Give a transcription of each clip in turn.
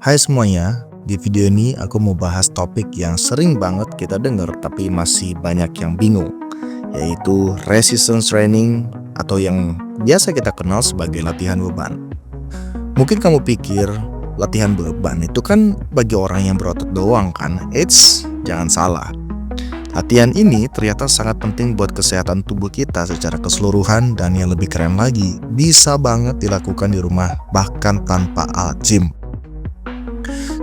Hai semuanya, di video ini aku mau bahas topik yang sering banget kita dengar tapi masih banyak yang bingung, yaitu resistance training atau yang biasa kita kenal sebagai latihan beban. Mungkin kamu pikir latihan beban itu kan bagi orang yang berotot doang kan? Eits, jangan salah. Latihan ini ternyata sangat penting buat kesehatan tubuh kita secara keseluruhan, dan yang lebih keren lagi, bisa banget dilakukan di rumah bahkan tanpa alat gym.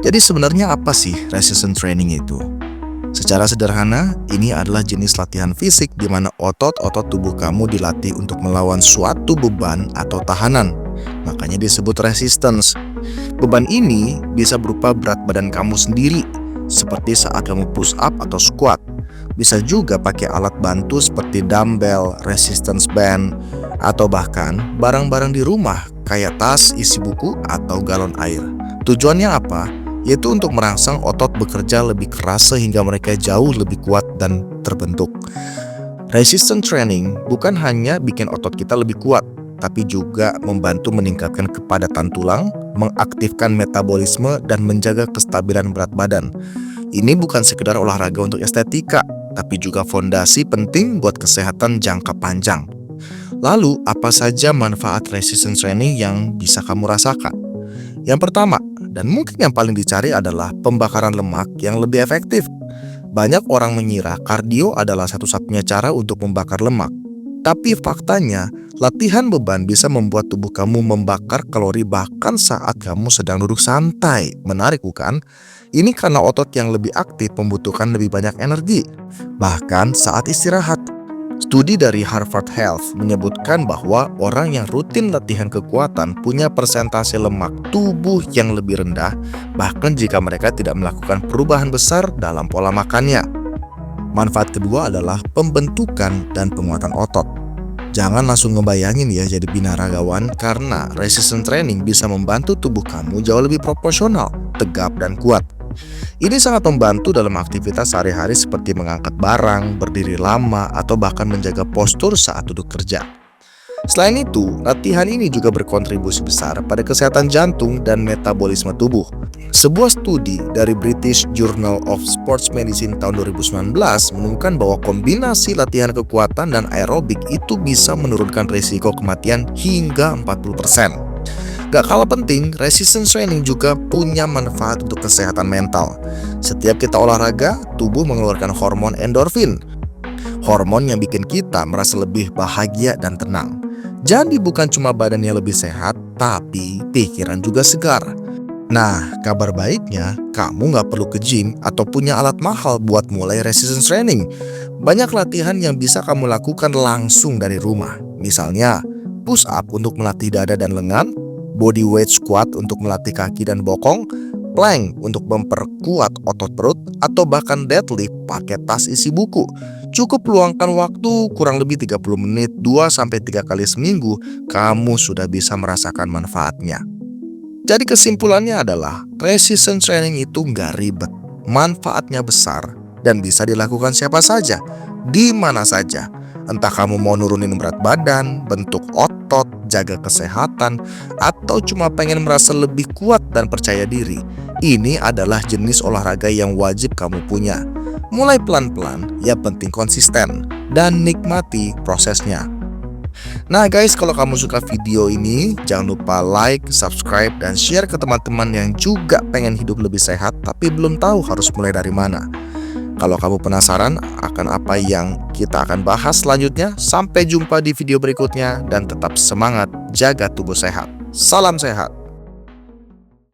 Jadi sebenarnya apa sih resistance training itu? Secara sederhana, ini adalah jenis latihan fisik di mana otot-otot tubuh kamu dilatih untuk melawan suatu beban atau tahanan. Makanya disebut resistance. Beban ini bisa berupa berat badan kamu sendiri, seperti saat kamu push up atau squat. Bisa juga pakai alat bantu seperti dumbbell, resistance band, atau bahkan barang-barang di rumah kayak tas isi buku atau galon air. Tujuannya apa? Yaitu untuk merangsang otot bekerja lebih keras sehingga mereka jauh lebih kuat dan terbentuk. Resistance training bukan hanya bikin otot kita lebih kuat, tapi juga membantu meningkatkan kepadatan tulang, mengaktifkan metabolisme, dan menjaga kestabilan berat badan. Ini bukan sekedar olahraga untuk estetika, tapi juga fondasi penting buat kesehatan jangka panjang. Lalu, apa saja manfaat resistance training yang bisa kamu rasakan? Yang pertama, dan mungkin yang paling dicari adalah pembakaran lemak yang lebih efektif. Banyak orang mengira kardio adalah satu-satunya cara untuk membakar lemak. Tapi faktanya, latihan beban bisa membuat tubuh kamu membakar kalori bahkan saat kamu sedang duduk santai. Menarik bukan? Ini karena otot yang lebih aktif membutuhkan lebih banyak energi, bahkan saat istirahat. Studi dari Harvard Health menyebutkan bahwa orang yang rutin latihan kekuatan punya persentase lemak tubuh yang lebih rendah, bahkan jika mereka tidak melakukan perubahan besar dalam pola makannya. Manfaat kedua adalah pembentukan dan penguatan otot. Jangan langsung ngebayangin ya jadi binaragawan, karena resistance training bisa membantu tubuh kamu jauh lebih proporsional, tegap, dan kuat. Ini sangat membantu dalam aktivitas sehari-hari seperti mengangkat barang, berdiri lama, atau bahkan menjaga postur saat duduk kerja. Selain itu, latihan ini juga berkontribusi besar pada kesehatan jantung dan metabolisme tubuh. Sebuah studi dari British Journal of Sports Medicine tahun 2019 menemukan bahwa kombinasi latihan kekuatan dan aerobik itu bisa menurunkan risiko kematian hingga 40%. Gak kalah penting, resistance training juga punya manfaat untuk kesehatan mental. Setiap kita olahraga, tubuh mengeluarkan hormon endorfin, hormon yang bikin kita merasa lebih bahagia dan tenang. Jadi bukan cuma badannya lebih sehat, tapi pikiran juga segar. Nah, kabar baiknya, kamu gak perlu ke gym atau punya alat mahal buat mulai resistance training. Banyak latihan yang bisa kamu lakukan langsung dari rumah. Misalnya, push up untuk melatih dada dan lengan, body weight squat untuk melatih kaki dan bokong, plank untuk memperkuat otot perut, atau bahkan deadlift pakai tas isi buku. Cukup luangkan waktu kurang lebih 30 menit 2-3 kali seminggu, kamu sudah bisa merasakan manfaatnya. Jadi kesimpulannya adalah resistance training itu nggak ribet, manfaatnya besar, dan bisa dilakukan siapa saja, di mana saja. Entah kamu mau nurunin berat badan, bentuk otot, jaga kesehatan, atau cuma pengen merasa lebih kuat dan percaya diri. Ini adalah jenis olahraga yang wajib kamu punya. Mulai pelan-pelan, yang penting konsisten, dan nikmati prosesnya. Nah guys, kalau kamu suka video ini, jangan lupa like, subscribe, dan share ke teman-teman yang juga pengen hidup lebih sehat tapi belum tahu harus mulai dari mana. Kalau kamu penasaran akan apa yang kita akan bahas selanjutnya, sampai jumpa di video berikutnya, dan tetap semangat jaga tubuh sehat. Salam sehat.